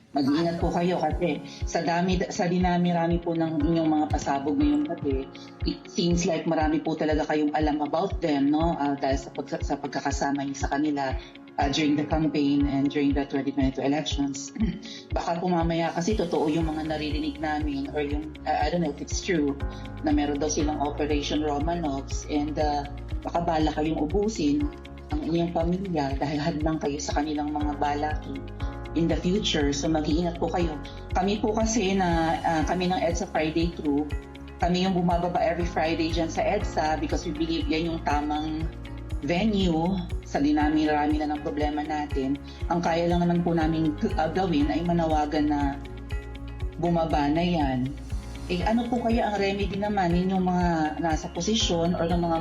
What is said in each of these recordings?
Mag-iingat po kayo kasi sa dinami-rami po ng inyong mga pasabog ngayong gabi, it seems like marami po talaga kayong alam about them, no? Dahil sa pagkakasama niyo sa kanila during the campaign and during the 2022 elections. Baka po mamaya kasi totoo yung mga naririnig namin or yung, I don't know if it's true, na meron daw silang Operation Romanovs and baka bala kayong ubusin ang inyong pamilya dahil hadlang kayo sa kanilang mga balaki in the future. So mag-iingat po kayo. Kami po kasi kami ng EDSA Friday crew, kami yung bumababa every Friday dyan sa EDSA because we believe yan yung tamang venue sa dinami-rami na ng problema natin. Ang kaya lang naman po namin gawin ay manawagan na bumaba na yan. Ano po kaya ang remedy naman ninyong mga nasa posisyon or ng mga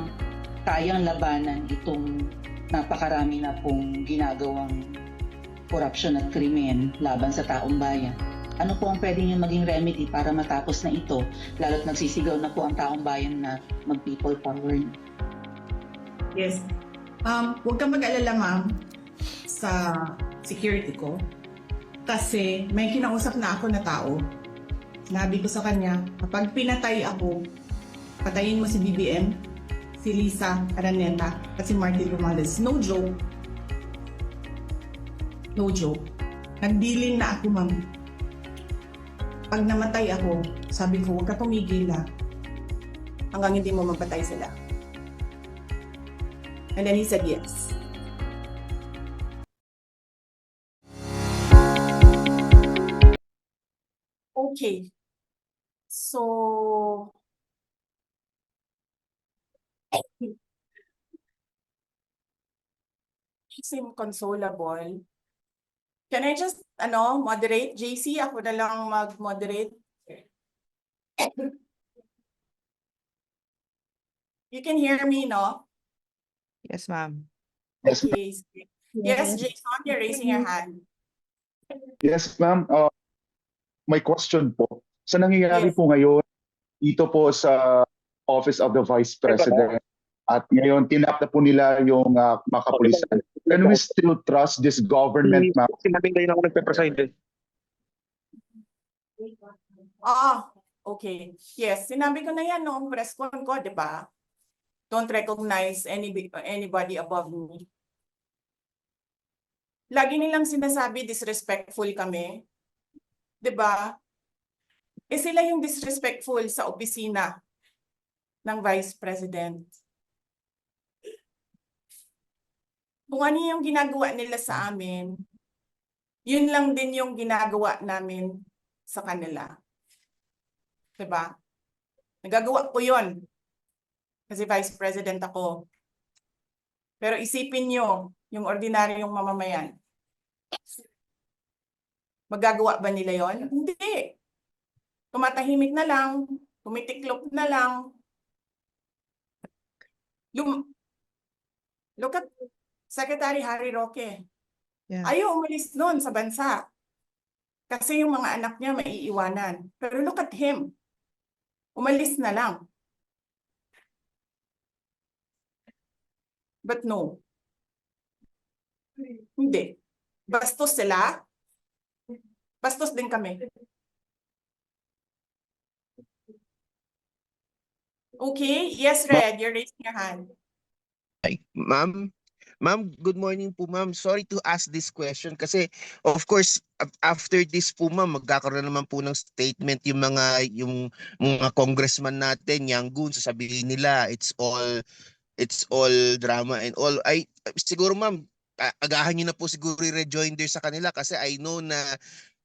kayang labanan itong napakarami na pong ginagawang korupsyon at krimen laban sa taong bayan? Ano po ang pwede nyo maging remedy para matapos na ito, lalo't nagsisigaw na po ang taong bayan na mag-people power? Yes. Huwag kang mag-alala, ma'am, sa security ko. Kasi may kinausap na ako na tao. Sinabi ko sa kanya, kapag pinatay ako, patayin mo si BBM, si Lisa Araneta, at si Martin Romales. No joke. No joke. Nagdilin na ako, ma'am. Pag namatay ako, sabi ko, huwag ka tumigil hanggang hindi mo mapatay sila. And then he said yes. Okay. So, she seemed consolable. Can I just, moderate? JC, ako na lang mag-moderate. You can hear me, no? Yes, ma'am. Yes, Okay. Yes, Jason, you're raising your hand. yes, ma'am. May question po. Sa nangyayari Yes. po ngayon dito po sa Office of the Vice President at ngayon tinap na po nila yung mga kapulisan. Can we still trust this government, ma'am? Sinabing kayo na ako nagpe-preside eh. Okay. Yes, sinabi ko na yan noong press con ko, di ba? Don't recognize anybody above me. Lagi nilang sinasabi disrespectful kami. Di ba? Sila yung disrespectful sa opisina ng Vice President. Kung ano yung ginagawa nila sa amin, yun lang din yung ginagawa namin sa kanila. Diba? Nagagawa ko yun. Kasi Vice President ako. Pero isipin nyo, yung ordinaryong mamamayan. Magagawa ba nila yon? Hindi. Tumatahimik na lang, tumitiklop na lang. Look at Secretary Harry Roque. Yeah. Ayaw umalis noon sa bansa. Kasi yung mga anak niya maiiwanan. Pero look at him. Umalis na lang. But no. Hindi. Bastos sila. Bastos din kami. Okay. Yes, Red. You're raising your hand. Ay, Ma'am, good morning po ma'am. Sorry to ask this question kasi of course after this po ma'am magkakaroon naman po ng statement yung mga congressman natin, Yang Gun, sasabihin nila it's all drama and all. Ay siguro ma'am agahan niyo na po siguro i-rejoinder sa kanila kasi I know na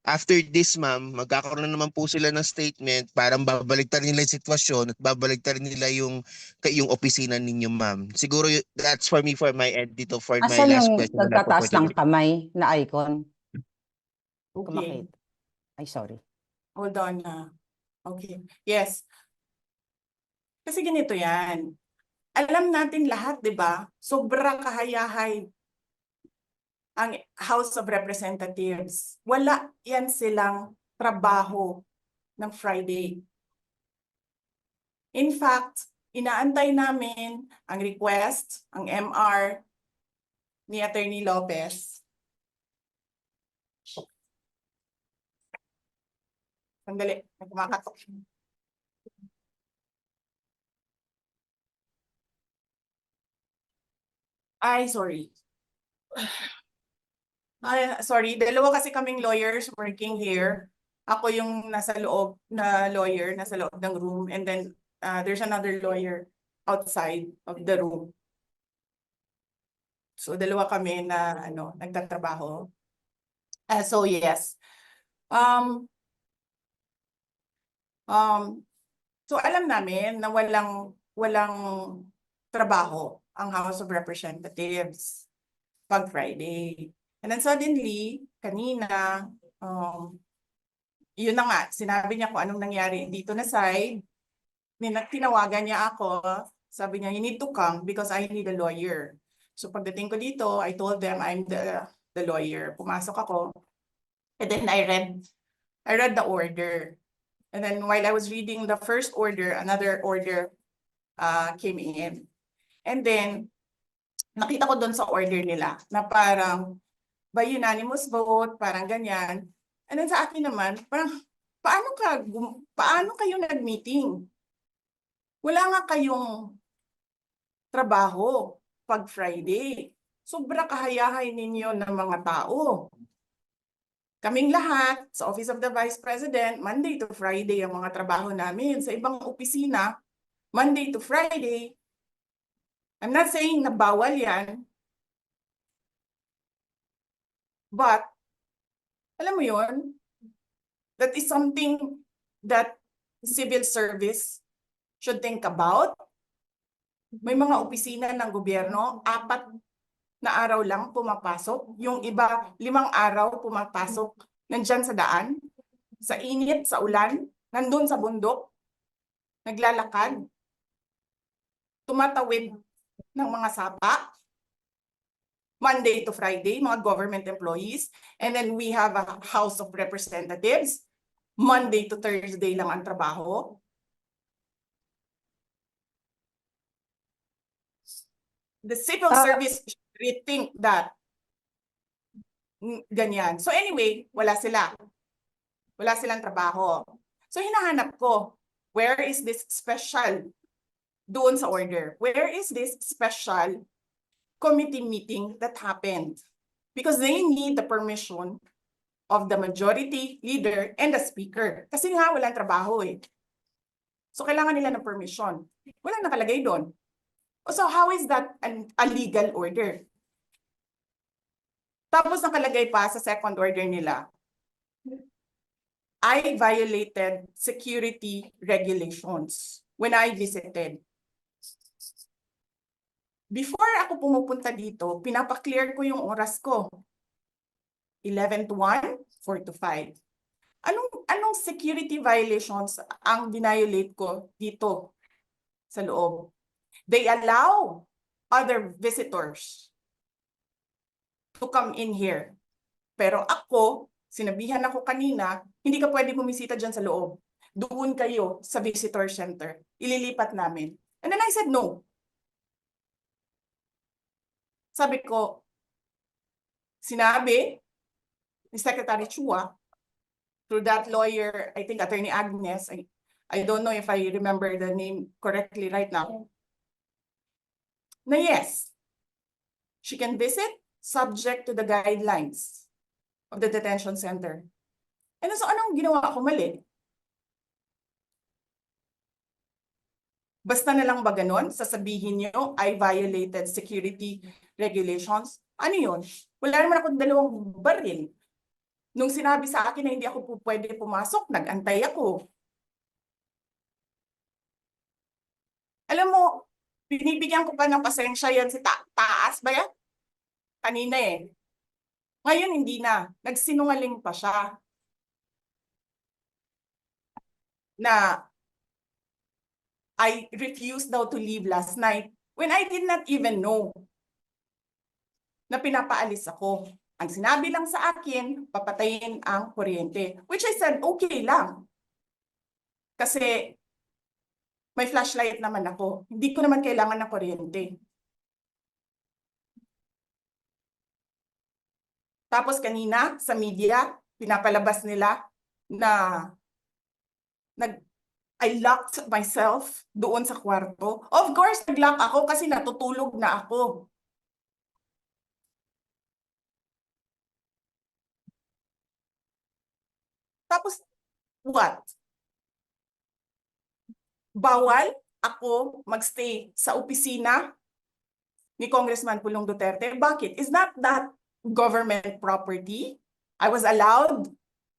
after this, ma'am, magkakaroon na naman po sila ng statement, parang babaligtad nila yung sitwasyon at babaligtad nila yung opisina ninyo, ma'am. Siguro that's for me, for my end dito, for my Asan last yung question. na po nagtataas for ng today. kamay na icon? Okay. Kumakit. Ay, sorry. Hold on na. Okay. Yes. Kasi ganito yan. Alam natin lahat, di ba? Sobra kahayahay ang House of Representatives. Wala yan silang trabaho ng Friday. In fact, inaantay namin ang request, ang MR ni Attorney Lopez Sandali, may kumakatok. Ay, sorry. Ay, sorry. Dalawa kasi kaming lawyers working here. Ako yung nasa loob na lawyer, nasa loob ng room. And then there's another lawyer outside of the room. So dalawa kami na nagtatrabaho. So yes. So alam namin na walang trabaho ang House of Representatives pag Friday. And then suddenly, kanina, yun na nga, sinabi niya kung anong nangyari dito na side. Tinawagan niya ako, sabi niya, you need to come because I need a lawyer. So pagdating ko dito, I told them I'm the lawyer. Pumasok ako. And then I read the order. And then while I was reading the first order, another order came in. And then, nakita ko doon sa order nila na parang by unanimous vote, parang ganyan. And then sa akin naman, parang paano kayo nag-meeting? Wala nga kayong trabaho pag Friday. Sobra kahayahay ninyo ng mga tao. Kaming lahat sa Office of the Vice President, Monday to Friday ang mga trabaho namin. Sa ibang opisina, Monday to Friday. I'm not saying na bawal yan. But, alam mo yun, that is something that civil service should think about. May mga opisina ng gobyerno, 4 na araw lang pumapasok. Yung iba, 5 araw pumapasok. Nandyan sa daan, sa init, sa ulan, nandun sa bundok, naglalakad, tumatawid ng mga sapa, Monday to Friday, mga government employees. And then we have a House of Representatives, Monday to Thursday lang ang trabaho. The civil service should rethink that. Ganyan. So anyway, wala sila. Wala silang trabaho. So hinahanap ko, where is this special doon sa order? Where is this special committee meeting that happened? Because they need the permission of the majority leader and the speaker. Kasi nga walang trabaho eh. So kailangan nila ng permission. Walang nakalagay doon. So how is that a legal order? Tapos nakalagay pa sa second order nila, I violated security regulations when I visited. Before ako pumupunta dito, pinapaklear ko yung oras ko. 11 to 1, 4 to 5. Anong security violations ang violate ko dito sa loob? They allow other visitors to come in here. Pero ako, sinabihan ako kanina, hindi ka pwede bumisita dyan sa loob. Doon kayo sa visitor center. Ililipat namin. And then I said no. Sabi ko, sinabi ni Secretary Chua, through that lawyer, I think Attorney Agnes, I don't know if I remember the name correctly right now, na yes, she can visit subject to the guidelines of the detention center. And so anong ginawa ko mali? Basta na lang ba ganon? Sasabihin nyo, I violated security regulations? Ano yun? Wala naman akong 2 baril. Nung sinabi sa akin na hindi ako pwede pumasok, nag-antay ako. Alam mo, binibigyan ko pa ng pasensya yan si Taas ba yan? Kanina eh. Ngayon hindi na. Nagsinungaling pa siya. Na I refused daw to leave last night when I did not even know na pinapaalis ako. Ang sinabi lang sa akin, papatayin ang kuryente. Which I said, okay lang. Kasi may flashlight naman ako. Hindi ko naman kailangan ng kuryente. Tapos kanina sa media, pinapalabas nila na I locked myself doon sa kwarto. Of course, nag-lock ako kasi natutulog na ako. Tapos, what? Bawal ako magstay sa opisina ni Congressman Pulong Duterte. Bakit? Is not that government property? I was allowed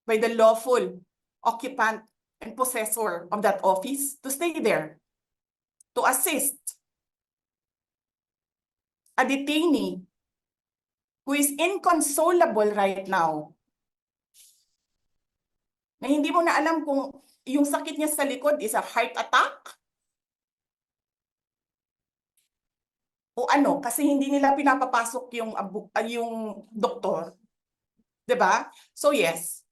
by the lawful occupant and possessor of that office to stay there, to assist a detainee who is inconsolable right now, na hindi mo na alam kung yung sakit niya sa likod is a heart attack o ano, kasi hindi nila pinapapasok yung doktor. 'Di ba? So yes,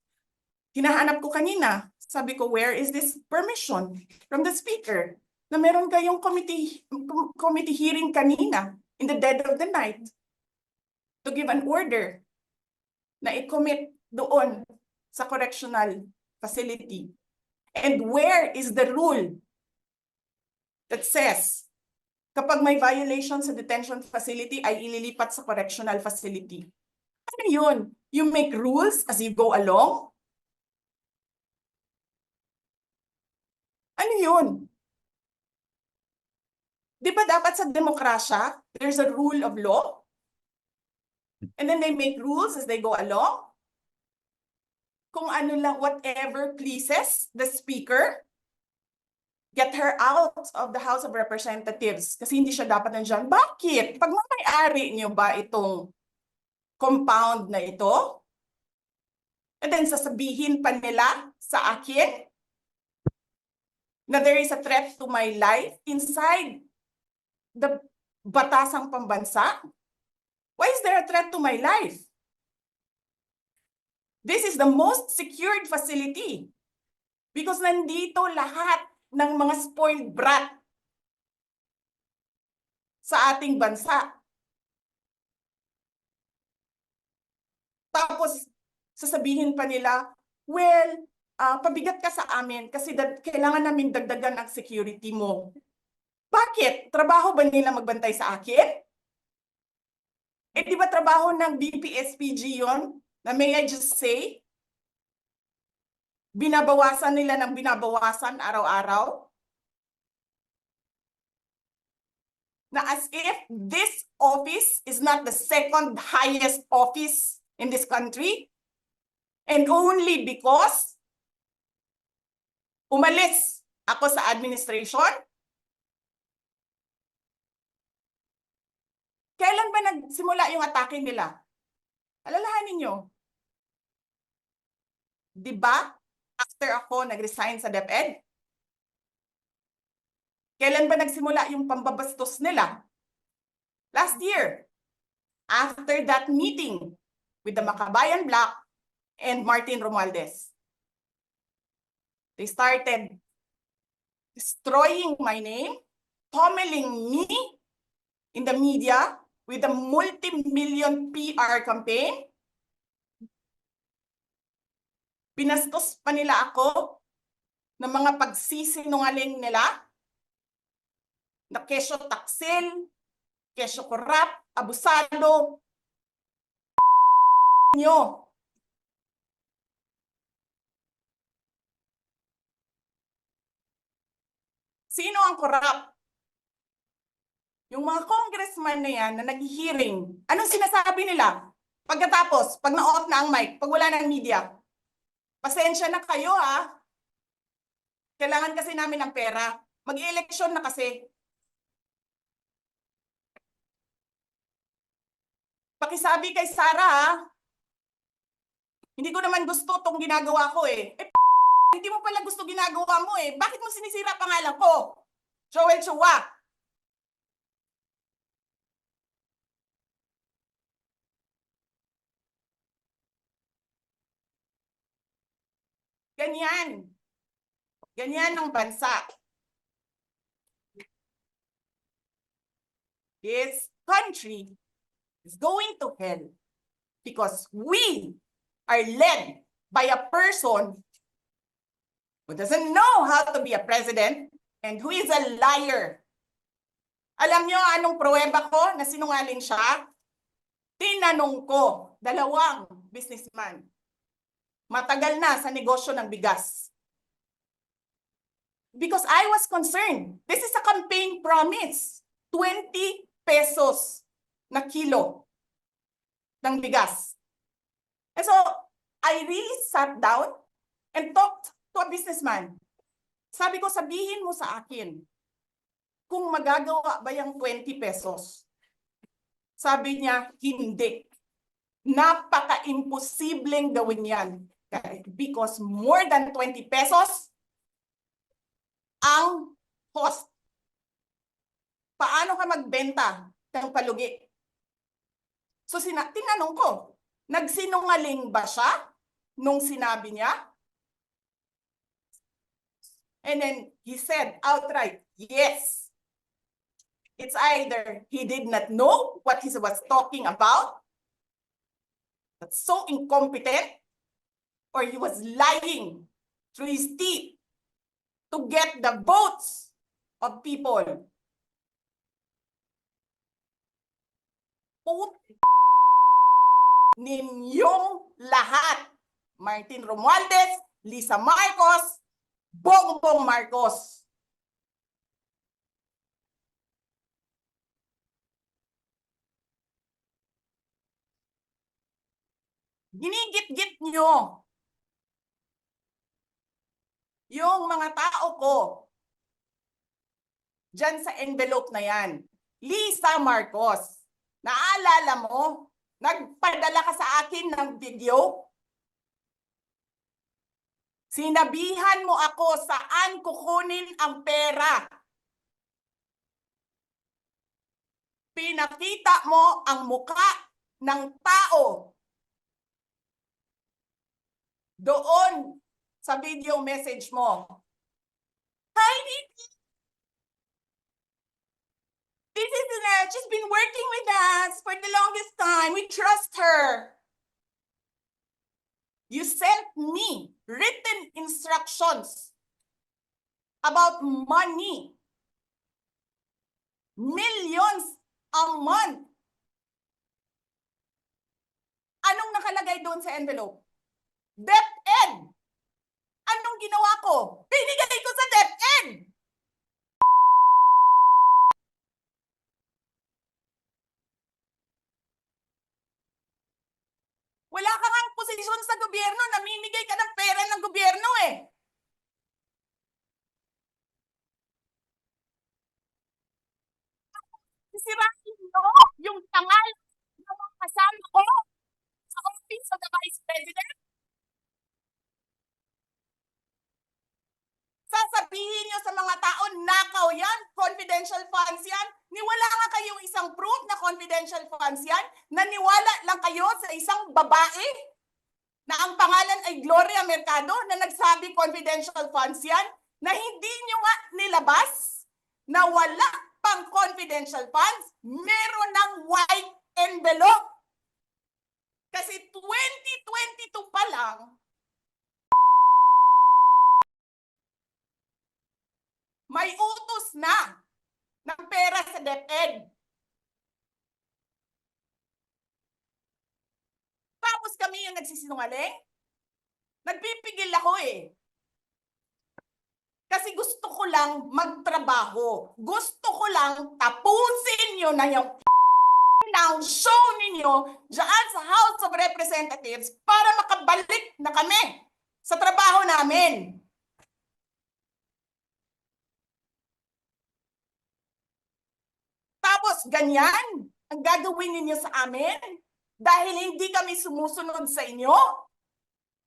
hinahanap ko kanina, sabi ko, where is this permission from the speaker na meron kayong committee hearing kanina in the dead of the night to give an order na i-commit doon sa correctional facility. And where is the rule that says kapag may violation sa detention facility ay ililipat sa correctional facility? Ano yun? You make rules as you go along? Ano yun? Di ba dapat sa demokrasya, there's a rule of law? And then they make rules as they go along? Kung ano lang, whatever pleases the speaker, get her out of the House of Representatives kasi hindi siya dapat nandiyan. Bakit? Pag may-ari niyo ba itong compound na ito? And then sasabihin pa nila sa akin na there is a threat to my life inside the batasang pambansa? Why is there a threat to my life? This is the most secured facility because nandito lahat ng mga spoiled brat sa ating bansa. Tapos, sasabihin pa nila, well, pabigat ka sa amin kasi kailangan namin dagdagan ang security mo. Bakit? Trabaho ba nila magbantay sa akin? Eh, di ba trabaho ng BPSPG yon? Na may I just say? Binabawasan nila ng binabawasan araw-araw? Na as if this office is not the second highest office in this country, and only because umalis ako sa administration? Kailan ba nagsimula yung atake nila? Alalahanin nyo. Di ba? After ako nag-resign sa DepEd? Kailan ba nagsimula yung pambabastos nila? Last year. After that meeting with the Makabayan Bloc and Martin Romualdez. They started destroying my name, pummeling me in the media with a multi-million PR campaign. Binastos pa nila ako ng mga pagsisinungaling nila na kesyo taksil, kesyo korap, abusado. Nyo. Sino ang korap? Yung mga congressman na yan na nag-hearing, anong sinasabi nila? Pagkatapos, pag na-off na ang mic, pag wala na ang media, pasensya na kayo ha. Kailangan kasi namin ng pera. Mag-eleksyon na kasi. Pakisabi kay Sara ha. Hindi ko naman gusto itong ginagawa ko eh. Hindi mo pala gusto ginagawa mo eh. Bakit mo sinisira pangalan ko? Joel Chua. Ganyan. Ganyan ang bansa. This country is going to hell because we are led by a person who doesn't know how to be a president, and who is a liar. Alam nyo anong pruweba ko na sinungaling siya? Tinanong ko, 2 businessman. Matagal na sa negosyo ng bigas. Because I was concerned. This is a campaign promise. 20 pesos na kilo ng bigas. And so, I really sat down and talked to a businessman. Sabi ko, sabihin mo sa akin, kung magagawa ba yung 20 pesos? Sabi niya, hindi. Napaka-imposibleng gawin yan. Because more than 20 pesos ang cost. Paano ka magbenta ng palugi? So tinanong ko, nagsinungaling ba siya nung sinabi niya? And then he said outright, yes. It's either he did not know what he was talking about, that's so incompetent, or he was lying through his teeth to get the votes of people. Ninyong lahat. Martin Romualdez, Lisa Marcos, Bongbong Marcos. Ginigit-git nyo yung mga tao ko dyan sa envelope na yan. Lisa Marcos, naalala mo, nagpadala ka sa akin ng video? Sinabihan mo ako saan kukunin ang pera. Pinakita mo ang muka ng tao doon sa video message mo. Hi, Nikki. This is she's been working with us for the longest time. We trust her. You sent me written instructions about money. Millions a month. Anong nakalagay doon sa envelope? DepEd. Anong ginawa ko? Binigay ko sa DepEd. Wala ka ngang posisyon sa gobyerno, namimigay ka ng pera ng gobyerno eh. Sisirahin mo yung tangal ng mga kasama ko sa office of the Vice President. Sasabihin nyo sa mga tao, nakaw yan, confidential funds yan. Niwala nga kayong isang proof na confidential funds yan. Naniwala lang kayo sa isang babae na ang pangalan ay Gloria Mercado na nagsabi confidential funds yan, na hindi nyo nga nilabas na wala pang confidential funds, meron ng white envelope. Kasi 2022 pa lang, may utos na ng pera sa DepEd. Tapos kami yung nagsisinungaling? Nagpipigil ako eh. Kasi gusto ko lang magtrabaho. Gusto ko lang tapusin nyo na yung now show ninyo dyan sa House of Representatives para makabalik na kami sa trabaho namin. Tapos ganyan ang gagawin ninyo sa amin dahil hindi kami sumusunod sa inyo?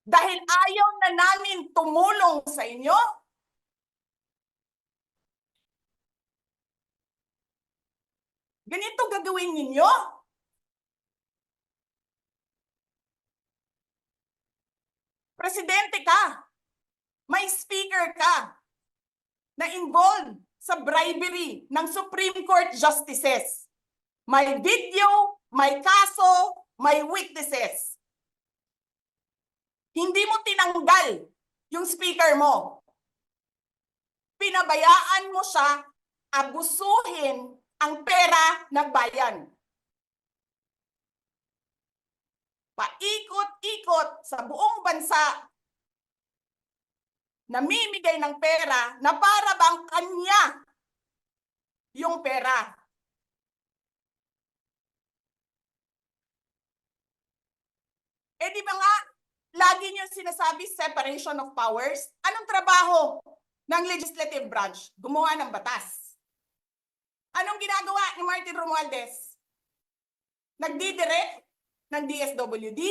Dahil ayaw na namin tumulong sa inyo? Ganito gagawin ninyo? Presidente ka, may speaker ka na involved sa bribery ng Supreme Court justices. May video, may kaso, may witnesses. Hindi mo tinanggal yung speaker mo. Pinabayaan mo siya abusuhin ang pera ng bayan. Paikot-ikot sa buong bansa, namimigay ng pera na para bang kanya yung pera. Eh di ba nga, lagi niyo sinasabi separation of powers? Anong trabaho ng legislative branch? Gumawa ng batas. Anong ginagawa ni Martin Romualdez? Nagdidirect ng DSWD,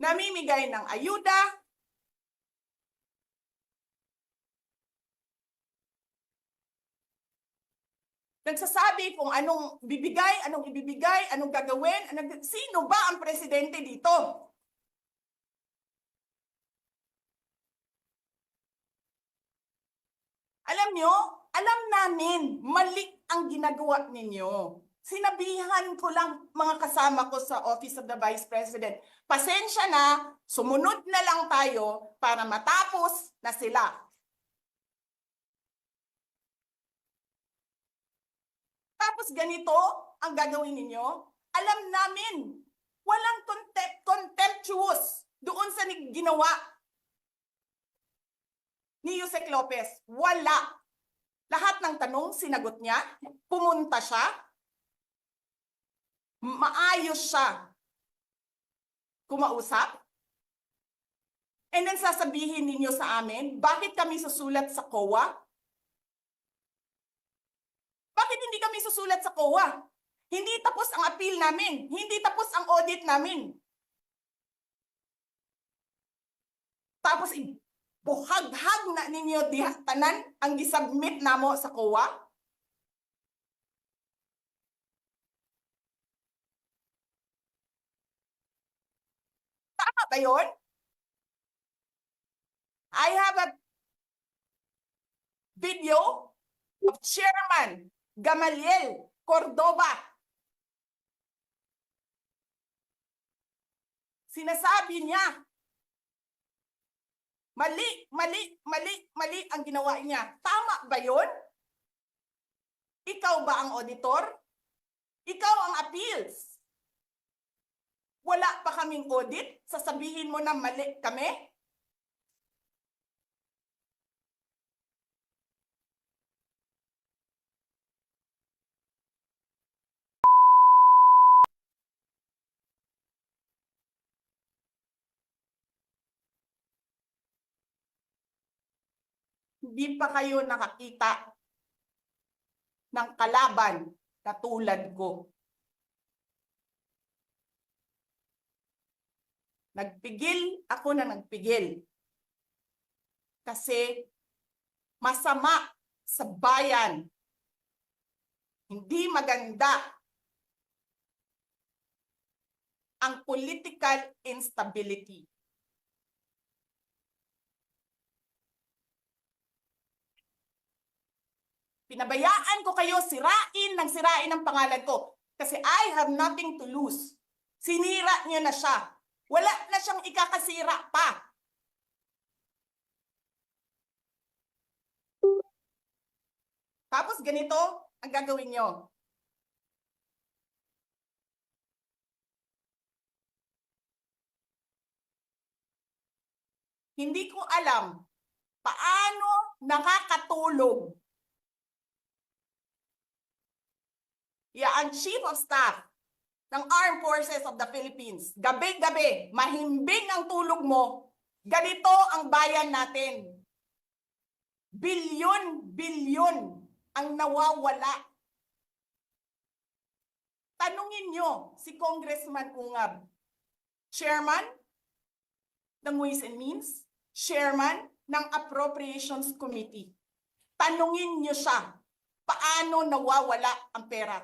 namimigay ng ayuda, nagsasabi kung anong bibigay, anong ibibigay, anong gagawin, sino ba ang presidente dito? Alam nyo, alam namin, mali ang ginagawa ninyo. Sinabihan ko lang mga kasama ko sa Office of the Vice President, pasensya na, sumunod na lang tayo para matapos na sila. Tapos ganito ang gagawin ninyo? Alam namin, walang contemptuous doon sa ginawa ni Yusek Lopez. Wala. Lahat ng tanong, sinagot niya. Pumunta siya. Maayos siya kumausap. And then sasabihin ninyo sa amin, bakit kami susulat sa COA? Bakit hindi kami susulat sa COA? Hindi tapos ang appeal namin. Hindi tapos ang audit namin. Tapos buhaghag na ninyo tanan ang gisubmit namo sa COA? Tama ba yun? I have a video of Chairman Gamaliel Cordoba. Sinasabi niya, mali ang ginawa niya. Tama ba yun? Ikaw ba ang auditor? Ikaw ang appeals. Wala pa kaming audit? Sasabihin mo na mali kami? Hindi pa kayo nakakita ng kalaban na tulad ko. Nagpigil ako na nagpigil. Kasi masama sa bayan. Hindi maganda ang political instability. Pinabayaan ko kayo sirain ng pangalan ko. Kasi I have nothing to lose. Sinira niyo na siya. Wala na siyang ikakasira pa. Tapos ganito ang gagawin niyo. Hindi ko alam paano nakakatulog ang Chief of Staff ng Armed Forces of the Philippines. Gabi-gabi, mahimbing ang tulog mo. Ganito ang bayan natin. Bilyon ang nawawala. Tanungin nyo si Congressman Ungab, Chairman ng Ways and Means, Chairman ng Appropriations Committee. Tanungin nyo siya, paano nawawala ang pera?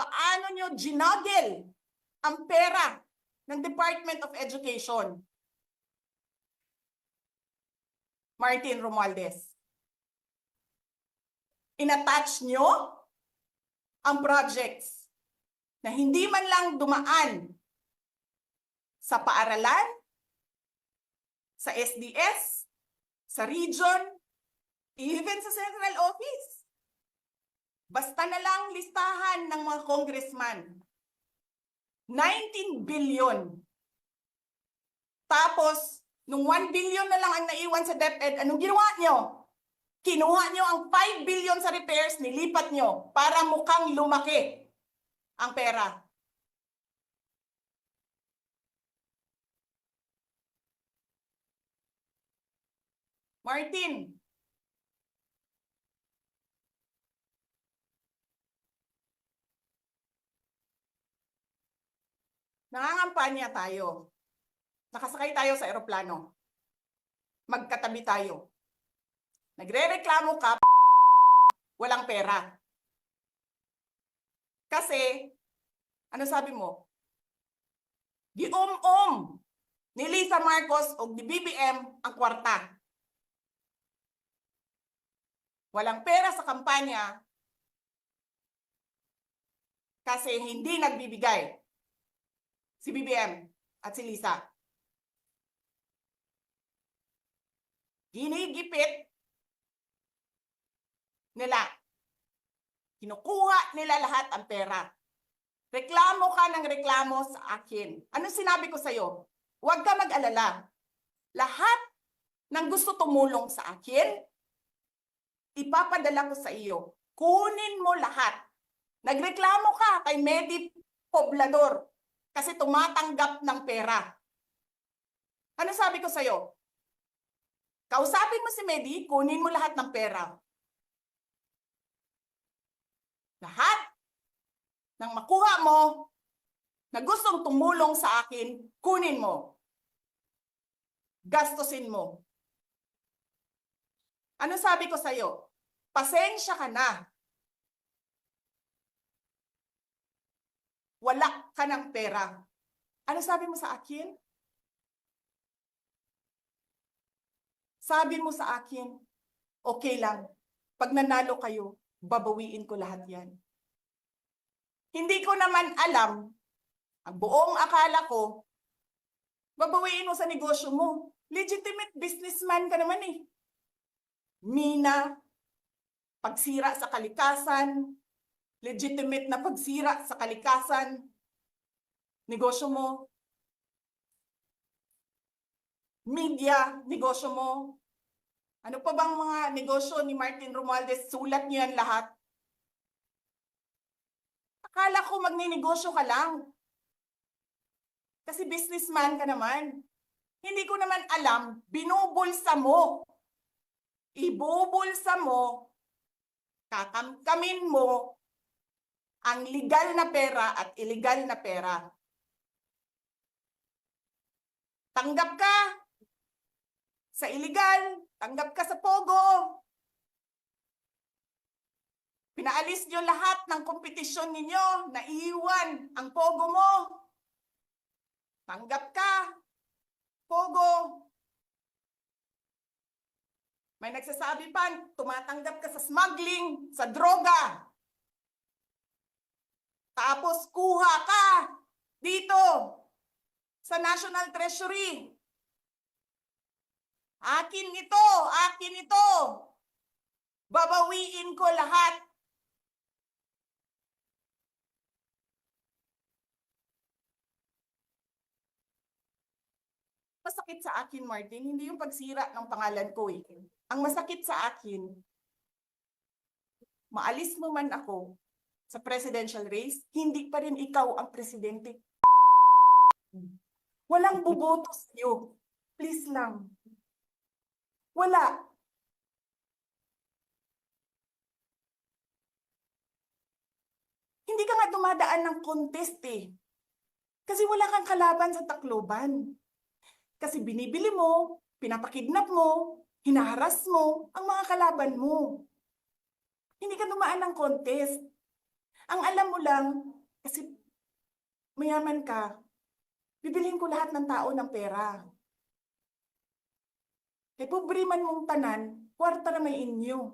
Paano nyo ginagel ang pera ng Department of Education? Martin Romualdez. In-attach nyo ang projects na hindi man lang dumaan sa paaralan, sa SDS, sa region, even sa central office. Basta na lang listahan ng mga congressman. 19 billion. Tapos, nung 1 billion na lang ang naiwan sa DepEd, anong ginawa nyo? Kinuha nyo ang 5 billion sa repairs, nilipat nyo para mukhang lumaki ang pera. Martin, nangangampanya tayo. Nakasakay tayo sa eroplano. Magkatabi tayo. Nagrereklamo ka, walang pera. Kasi, ano sabi mo? Di ni Lisa Marcos o di BBM ang kwarta. Walang pera sa kampanya kasi hindi nagbibigay si BBM at si Lisa. Ginigipit nila. Kinukuha nila lahat ang pera. Reklamo ka ng reklamo sa akin. Anong sinabi ko sa'yo? Huwag ka mag-alala. Lahat ng gusto tumulong sa akin, ipapadala ko sa iyo. Kunin mo lahat. Nagreklamo ka kay Medi Poblador kasi tumatanggap ng pera. Ano sabi ko sa'yo? Kausapin mo si Medi, kunin mo lahat ng pera. Lahat ng makuha mo na gustong tumulong sa akin, kunin mo. Gastusin mo. Ano sabi ko sa'yo? Pasensya ka na. Wala ka ng pera. Ano sabi mo sa akin? Sabi mo sa akin, okay lang. Pag nanalo kayo, babawiin ko lahat yan. Hindi ko naman alam, ang buong akala ko, babawiin mo sa negosyo mo. Legitimate businessman ka naman eh. Mina, pagsira sa kalikasan, legitimate na pagsira sa kalikasan, negosyo mo. Media, negosyo mo. Ano pa bang mga negosyo ni Martin Romualdez? Sulat niyo yan lahat. Akala ko magninegosyo ka lang. Kasi businessman ka naman. Hindi ko naman alam, binubulsa mo. Ibubulsa mo, kakamkamin mo ang legal na pera at illegal na pera. Tanggap ka sa illegal, tanggap ka sa pogo. Pinaalis nyo lahat ng kompetisyon ninyo, naiwan ang pogo mo. Tanggap ka, pogo. May nagsasabi pa, tumatanggap ka sa smuggling, sa droga. Tapos kuha ka dito sa National Treasury. Akin ito, akin ito. Babawiin ko lahat. Masakit sa akin, Martin, hindi yung pagsira ng pangalan ko eh. Ang masakit sa akin, maalis mo man ako sa presidential race, hindi pa rin ikaw ang presidente. Walang buboto sa'yo. Please lang. Wala. Hindi ka nga dumadaan ng contest eh. Kasi wala kang kalaban sa Tacloban. Kasi binibili mo, pinapakidnap mo, hinaharas mo ang mga kalaban mo. Hindi ka dumaan ng contest. Ang alam mo lang, kasi mayaman ka, bibilhin ko lahat ng tao ng pera. Kaya pobre man mong tanan, kwarta na may inyo.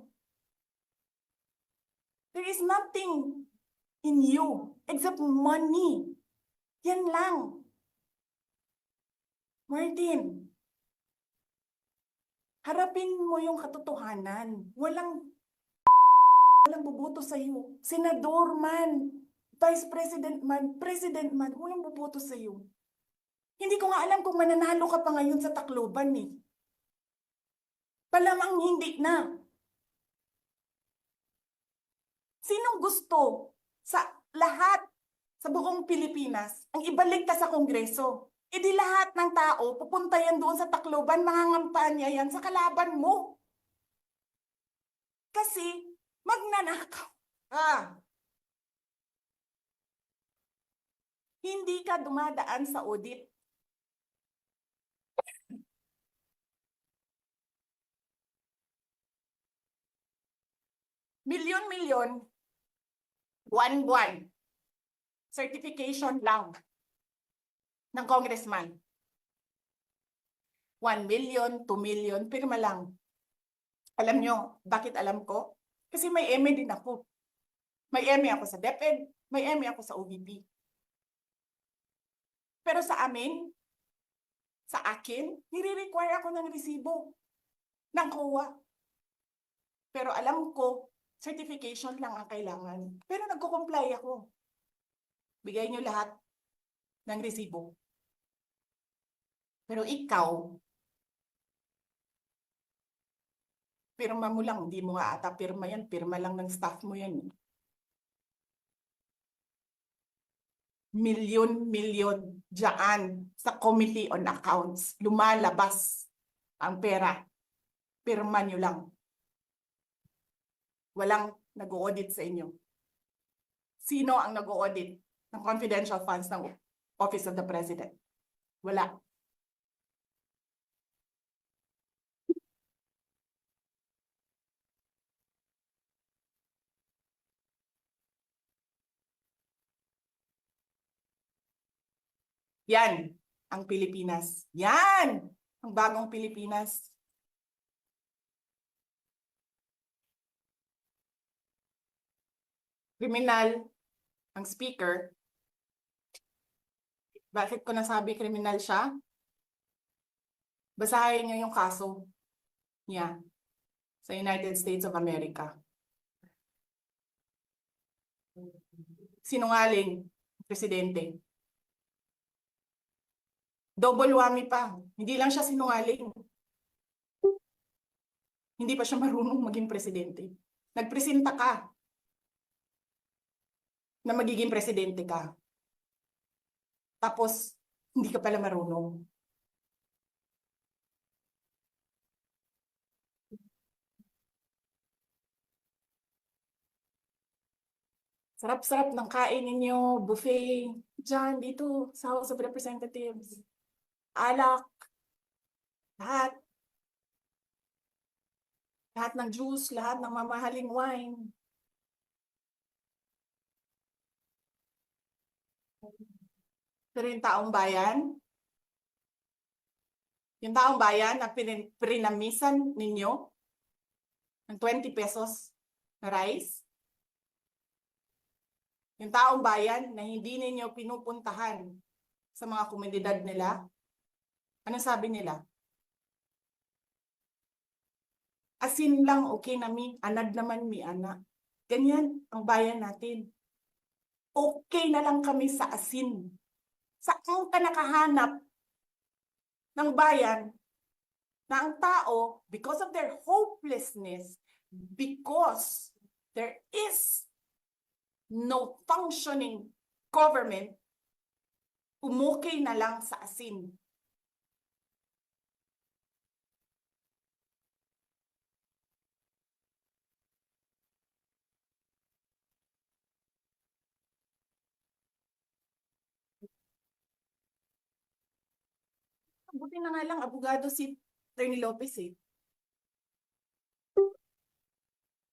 There is nothing in you except money. Yan lang. Martin, harapin mo yung katotohanan. Walang boboto sa'yo. Senador man, Vice President man, President man, walang boboto sa'yo. Hindi ko nga alam kung mananalo ka pa ngayon sa Tacloban eh. Palamang hindi na. Sinong gusto sa lahat sa buong Pilipinas ang ibalik ka sa Kongreso? E di lahat ng tao pupunta yan doon sa Tacloban, mangangampanya yan sa kalaban mo. Kasi magnanakaw ka. Hindi ka dumadaan sa audit. Milyon-milyon, buwan-buwan. Certification lang ng congressman. 1 million, 2 million, pirma lang. Alam nyo, bakit alam ko? Kasi may MA din ako. May MA ako sa DepEd, may MA ako sa OVP. Pero sa akin, nire-require ako ng resibo ng COA. Pero alam ko, certification lang ang kailangan. Pero nagko-comply ako. Bigay nyo lahat ng resibo. Pero ikaw, pirma mo lang, hindi mo nga ata pirma yan, pirma lang ng staff mo yan. Milyon-milyon dyan sa Committee on Accounts. Lumalabas ang pera. Pirma nyo lang. Walang nag-audit sa inyo. Sino ang nag-audit ng confidential funds ng Office of the President? Wala. Yan ang Pilipinas. Yan ang bagong Pilipinas. Kriminal ang speaker. Bakit ko nasabi kriminal siya? Basahin niyo yung kaso niya sa United States of America. Sinungaling, presidente. Double whammy pa. Hindi lang siya sinungaling. Hindi pa siya marunong maging presidente. Nagpresenta ka na magiging presidente ka. Tapos, hindi ka pala marunong. Sarap-sarap ng kain ninyo, buffet, dyan, dito, sa House of Representatives. Alak, lahat. Lahat ng juice, lahat ng mamahaling wine. Pero yung taong bayan na pinamisan ninyo ng 20 pesos na rice, yung taong bayan na hindi ninyo pinupuntahan sa mga komunidad nila, anong sabi nila? Asin lang okay na mi, anad naman mi ana. Ganyan ang bayan natin. Okay na lang kami sa asin. Saan ka nakahanap ng bayan na ang tao, because of their hopelessness, because there is no functioning government, umukay na lang sa asin. Buti na nga lang, abogado si Attorney Lopez eh.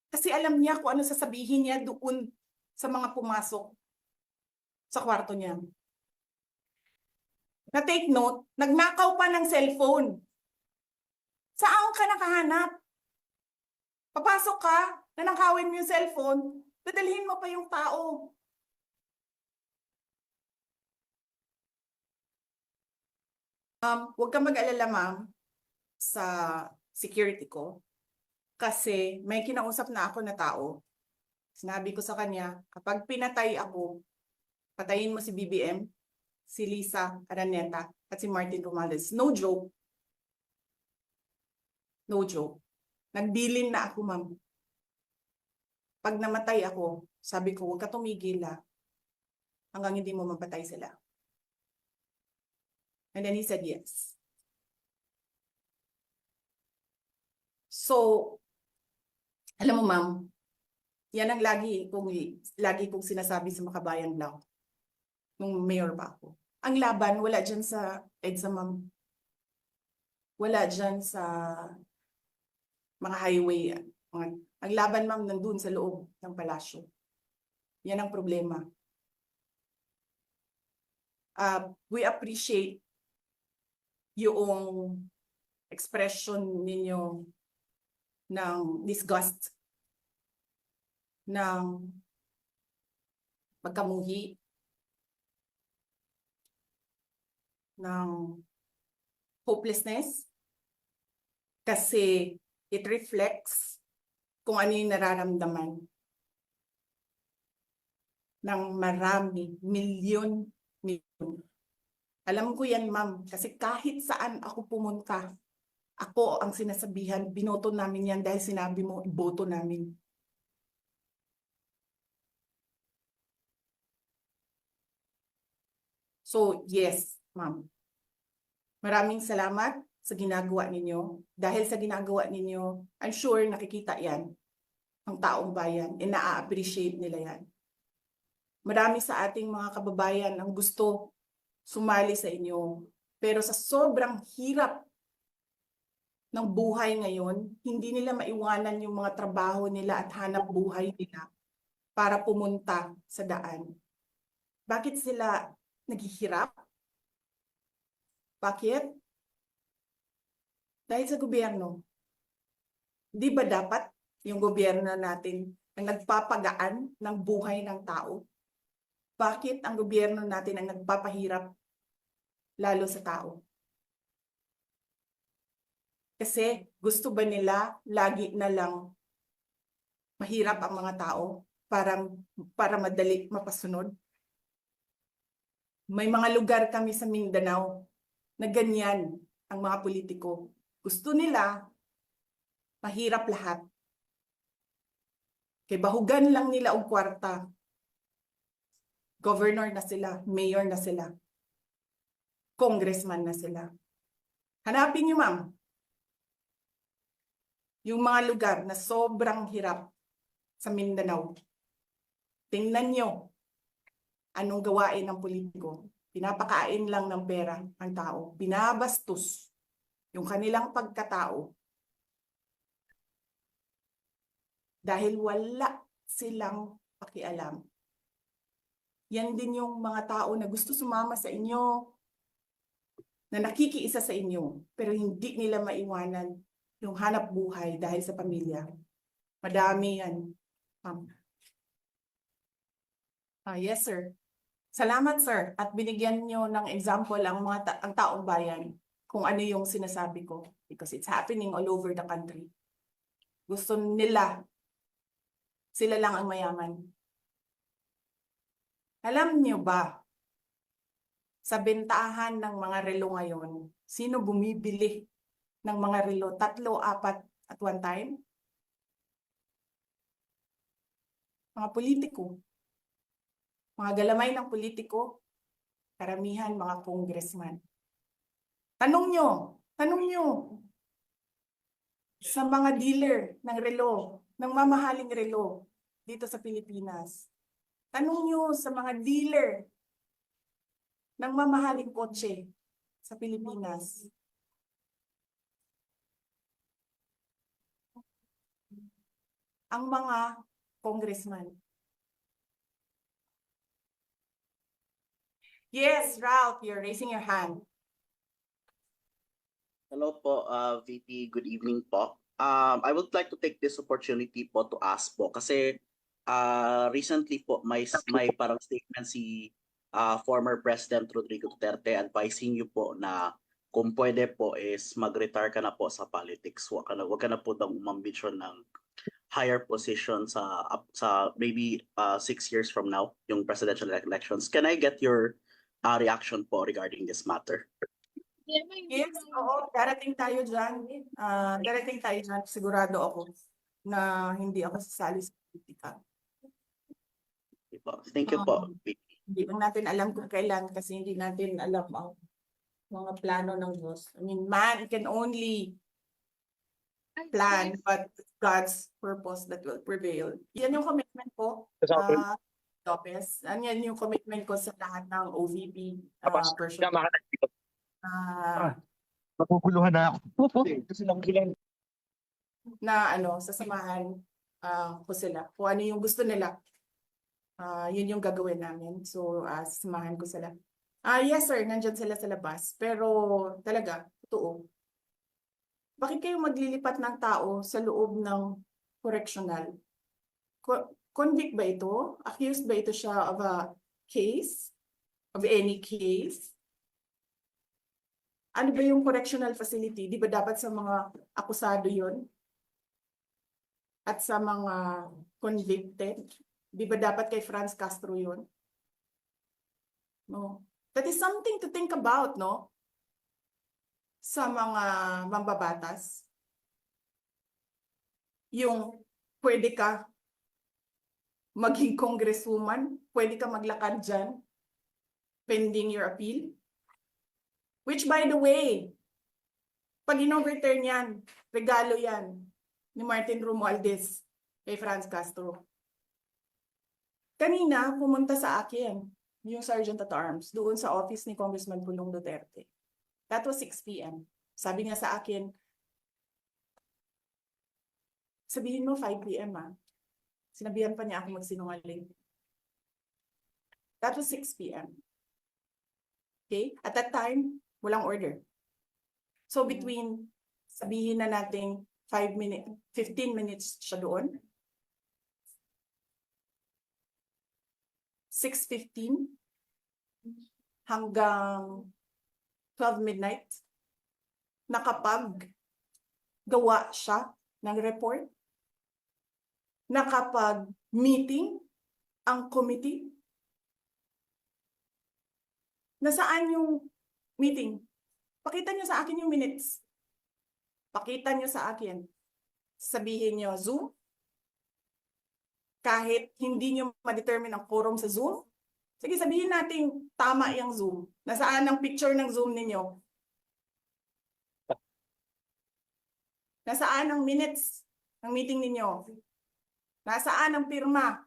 Kasi alam niya kung ano sasabihin niya doon sa mga pumasok sa kwarto niya. Na take note, nagnakaw pa ng cellphone. Saan ka nakahanap? Papasok ka, nanakawin mo yung cellphone, dadalhin mo pa yung tao. Huwag kang mag-alala, ma'am, sa security ko. Kasi may kinausap na ako na tao. Sinabi ko sa kanya, kapag pinatay ako, patayin mo si BBM, si Lisa Araneta, at si Martin Romualdez. No joke. No joke. Nagbilin na ako, ma'am. Pag namatay ako, sabi ko, huwag ka tumigil hanggang hindi mo mapatay sila. And then he said yes. So, alam mo, ma'am, yan ang lagi kong sinasabi sa Makabayan Blog nung mayor pa ako. Ang laban, wala dyan sa EDSA, ma'am. Wala dyan sa mga highway. Ang laban, ma'am, nandun sa loob ng palasyo. Yan ang problema. We appreciate yung expression ninyo ng disgust, ng pagkamuhi, ng hopelessness, kasi it reflects kung ano yung nararamdaman ng marami, milyon. Alam ko yan, ma'am, kasi kahit saan ako pumunta, ako ang sinasabihan, binoto namin yan dahil sinabi mo, iboto namin. So, yes, ma'am. Maraming salamat sa ginagawa ninyo. Dahil sa ginagawa ninyo, I'm sure nakikita yan ng taong bayan and na-appreciate nila yan. Marami sa ating mga kababayan ang gusto sumali sa inyo. Pero sa sobrang hirap ng buhay ngayon, hindi nila maiwanan yung mga trabaho nila at hanap buhay nila para pumunta sa daan. Bakit sila naghihirap? Bakit? Dahil sa gobyerno. Di ba dapat yung gobyerno natin ang nagpapagaan ng buhay ng tao? Bakit ang gobyerno natin ang nagpapahirap lalo sa tao? Kasi gusto ba nila lagi na lang mahirap ang mga tao para madali mapasunod? May mga lugar kami sa Mindanao na ganyan ang mga politiko. Gusto nila mahirap lahat. Kaya bahugan lang nila ang kwarta. Governor na sila, mayor na sila, congressman na sila. Hanapin niyo, ma'am, yung mga lugar na sobrang hirap sa Mindanao. Tingnan niyo anong gawain ng politiko. Pinapakain lang ng pera ang tao. Binabastos yung kanilang pagkatao. Dahil wala silang pakialam. Yan din yung mga tao na gusto sumama sa inyo, na nakikiisa sa inyo, pero hindi nila maiwanan yung hanap buhay dahil sa pamilya. Madami yan. Yes, sir. Salamat, sir. At binigyan nyo ng example ang taong bayan kung ano yung sinasabi ko. Because it's happening all over the country. Gusto nila, sila lang ang mayaman. Alam niyo ba, sa bentahan ng mga relo ngayon, sino bumibili ng mga relo? 3, 4 at one time? Mga politiko. Mga galamay ng politiko, karamihan mga congressman. Tanong nyo sa mga dealer ng relo, ng mamahaling relo dito sa Pilipinas. Tanong nyo sa mga dealer ng mamahaling kotse sa Pilipinas. Ang mga congressman. Yes, Ralph, you're raising your hand. Hello po, VP. Good evening po. I would like to take this opportunity po to ask po kasi recently po may parang statement si former President Rodrigo Duterte advising you po na kung pwede po is mag-retire ka na po sa politics. Wag ka na po daw umambisyon ng higher position sa maybe 6 years from now, yung presidential elections. Can I get your reaction po regarding this matter? Yes, oo, darating tayo dyan. Darating tayo dyan. Sigurado ako na hindi ako sasali sa politika. Okay po. Thank you po. Hindi lang natin alam kung kailan kasi hindi natin alam ang mga plano ng Diyos. I mean, man can only plan, but God's purpose that will prevail. Yan yung commitment ko, Lopez. Yan yung commitment ko sa lahat ng OVP person. Maguguluhan na ako. Na sasamahan ko sila. Kung ano yung gusto nila, yun yung gagawin namin. So, sasamahan ko sila. Yes sir, nandyan sila sa labas. Pero talaga, totoo. Bakit kayo maglilipat ng tao sa loob ng correctional? Convict ba ito? Accused ba ito siya of a case? Of any case? Ano ba yung correctional facility? Di ba dapat sa mga akusado yun? At sa mga convicted? Di ba dapat kay Franz Castro yun? No. That is something to think about, no? Sa mga mambabatas. Yung pwede ka maging congresswoman, pwede ka maglakad dyan, pending your appeal. Which by the way, pag in-overturn yan, regalo yan ni Martin Romualdez kay Franz Castro. Kanina, pumunta sa akin yung Sergeant at Arms doon sa office ni Congressman Pulong Duterte. That was 6 p.m. Sabi niya sa akin, sabihin mo 5 p.m. Sinabihan pa niya ako magsinungaling. That was 6 p.m. Okay? At that time, walang order. So between, sabihin na natin 15 minutes siya doon. 6:15 hanggang 12 midnight, nakapag-gawa siya ng report, nakapag-meeting ang committee. Nasaan yung meeting? Pakita niyo sa akin yung minutes. Pakita niyo sa akin. Sabihin niyo, Zoom. Kahit hindi niyo ma-determine ang quorum sa Zoom, sige, sabihin natin tama yung Zoom. Nasaan ang picture ng Zoom ninyo? Nasaan ang minutes ng meeting ninyo? Nasaan ang pirma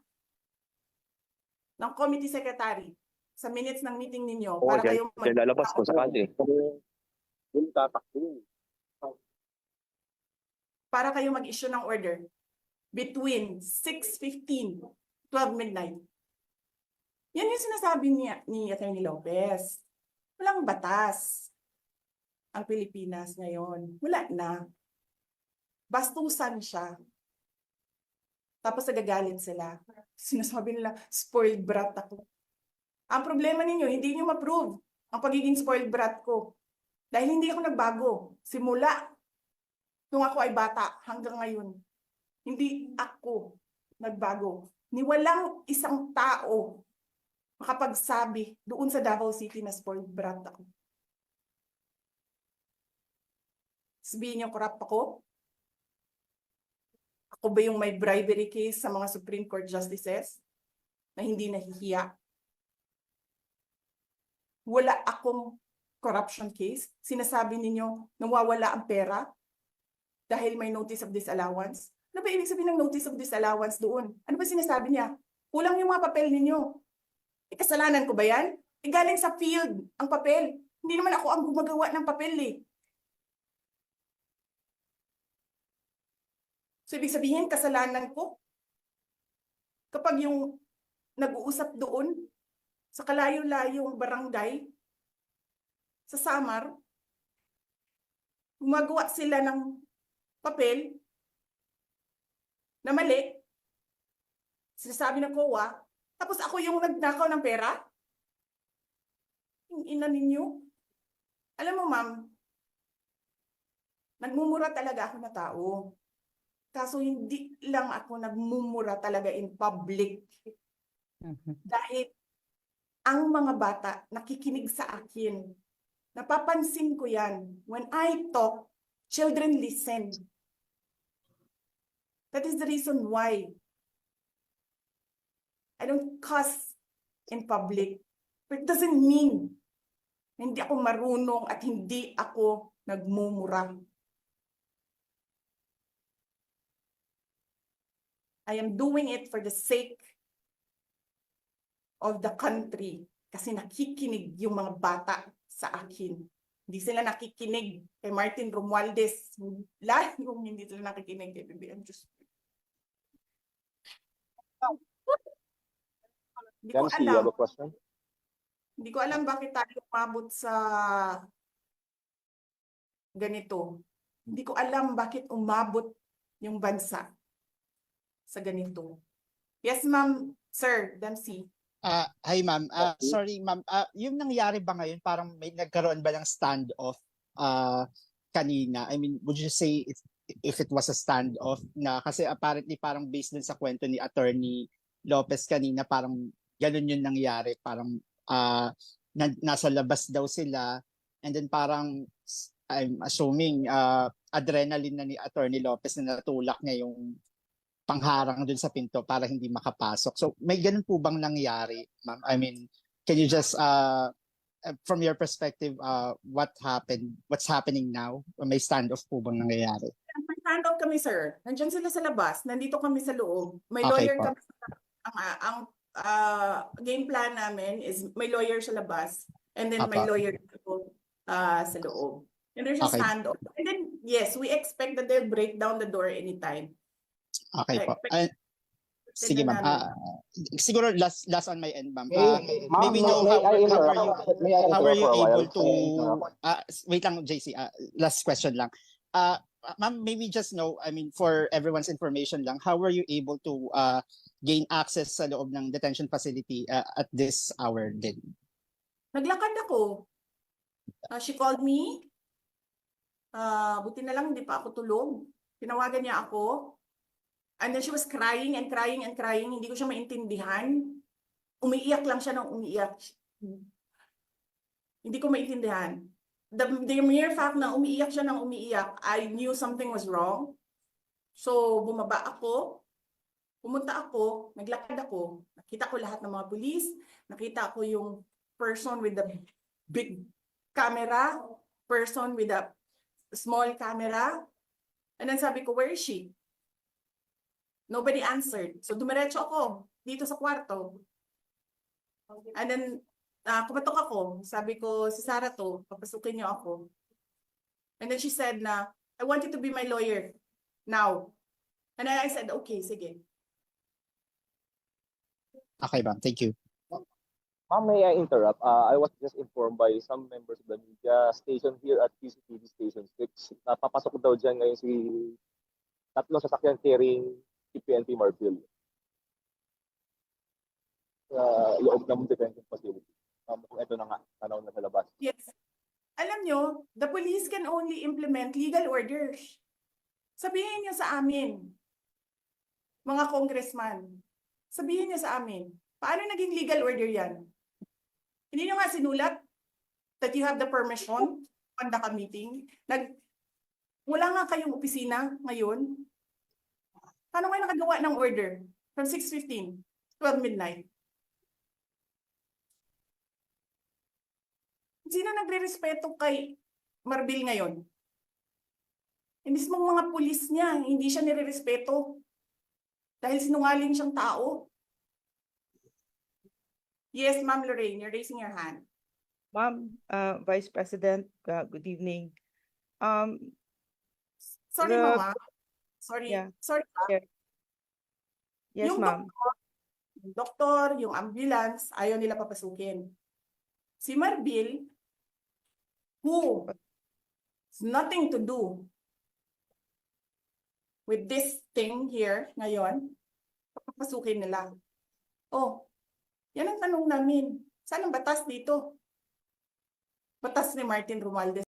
ng committee secretary sa minutes ng meeting ninyo? Para kayo lalabas ko sakali. Para kayo mag-issue ng order between 6:15, 12 midnight. Yan yung sinasabi ni Atty. Lopez. Walang batas ang Pilipinas ngayon. Wala na. Bastusan siya. Tapos nagagalit sila. Sinasabi nila, spoiled brat ako. Ang problema ninyo, hindi niyo ma-prove ang pagiging spoiled brat ko. Dahil hindi ako nagbago. Simula nung ako ay bata hanggang ngayon. Hindi ako nagbago. Ni walang isang tao makapagsabi doon sa Davao City na spoiled brat ako. Sabihin niyo, corrupt ako? Ako ba yung may bribery case sa mga Supreme Court justices na hindi nahihiya? Wala akong corruption case. Sinasabi ninyo, nawawala ang pera dahil may notice of disallowance. Ano ba ibig sabihin ng notice of disallowance doon? Ano ba sinasabi niya? Kulang yung mga papel ninyo. Kasalanan ko ba yan? Galing sa field ang papel. Hindi naman ako ang gumagawa ng papel eh. So ibig sabihin, kasalanan ko kapag yung nag-uusap doon sa kalayo-layong barangay sa Samar, gumagawa sila ng papel na mali, sinasabi ng COA, tapos ako yung nagnakaw ng pera? Yung ina ninyo? Alam mo ma'am, Nagmumura talaga ako na tao. Kaso hindi lang ako nagmumura talaga in public. Dahil ang mga bata nakikinig sa akin. Napapansin ko yan. When I talk, children listen. That is the reason why I don't cuss in public. But it doesn't mean hindi ako marunong at hindi ako nagmumura. I am doing it for the sake of the country kasi nakikinig yung mga bata sa akin. Hindi sila nakikinig kay Martin Romualdez. Lalong hindi sila nakikinig kay BBM. Hindi ko Jancy, you alam. have a question? Hindi ko alam bakit tayo umabot sa ganito. Hindi ko alam bakit umabot yung bansa sa ganito. Yes, ma'am. Sir, Dancy. Hi ma'am. Sorry ma'am. Yung nangyari ba ngayon parang may nagkaroon ba ng standoff kanina? I mean, would you say if it was a standoff na kasi apparently parang based dun sa kwento ni Attorney Lopez kanina parang ganun yung nangyari. Parang nasa labas daw sila and then parang I'm assuming adrenaline na ni Attorney Lopez na natulak niya yung pangharang dun sa pinto para hindi makapasok. So may ganun po bang nangyari, ma'am? I mean, can you just from your perspective what happened? What's happening now? May standoff po bang nangyayari? May stand-out kami, sir. Nandiyan sila sa labas. Nandito kami sa loob. May Okay lawyer po. kami. Ang game plan namin is may lawyer sa labas and then may Apa. lawyer sa loob. And there's a Okay. standoff. And then, yes, we expect that they'll break down the door anytime. Okay po. Sige Tignan ma'am. namin. Siguro last on my end, ma'am. Ma'am, Maybe know may I how are interrupt? you May I how are interrupt you for a while? able to wait lang JC, last question lang. Ma'am, maybe just know, I mean for everyone's information lang, how were you able to gain access sa loob ng detention facility at this hour din? Naglakad ako. She called me. Buti na lang hindi pa ako tulog. Tinawagan niya ako. And then she was crying and crying and crying. Hindi ko siya maintindihan. Umiiyak lang siya nang umiiyak. Hindi ko maintindihan. The mere fact na umiiyak siya nang umiiyak, I knew something was wrong. So, bumaba ako. Pumunta ako. Naglakad ako. Nakita ko lahat ng mga pulis. Nakita ko yung person with the big camera. Person with the small camera. And then sabi ko, where is she? Nobody answered. So dumiretso ako dito sa kwarto. And then kumatok ako. Sabi ko, si Sarah to, papasukin niyo ako. And then she said na, I want you to be my lawyer now. And I said, okay, sige. Okay ma'am, thank you. Ma'am, may I interrupt? I was just informed by some members of the media station here at PCTV Station 6. Napapasok daw dyan ngayon si tatlong sasakyan carrying si PNP Marbil. Sa loob ng detention facility. Ito na nga, tanaw na sa labas. Yes. Alam nyo, the police can only implement legal orders. Sabihin niyo sa amin, mga congressman, sabihin niyo sa amin, paano naging legal order yan? Hindi nyo nga sinulat that you have the permission to conduct a meeting. Wala nga kayong opisina ngayon. Paano kayo nakagawa ng order from 6:15 to 12 midnight? Sino nagre-respeto kay Marbil ngayon? Yung mismong mga pulis niya, hindi siya nire-respeto. Dahil sinungaling siyang tao. Yes, Ma'am Lorraine, you're raising your hand. Ma'am, Vice President, good evening. Sorry, The- Mama. Sorry. Yeah. Sorry. Yes, Yung ma'am. doktor, yung ambulance, ayaw nila papasukin. Si Marbil, who has nothing to do with this thing here ngayon, papasukin nila. Oh, yan ang tanong namin. Saan ang batas dito? Batas ni Martin Romualdez.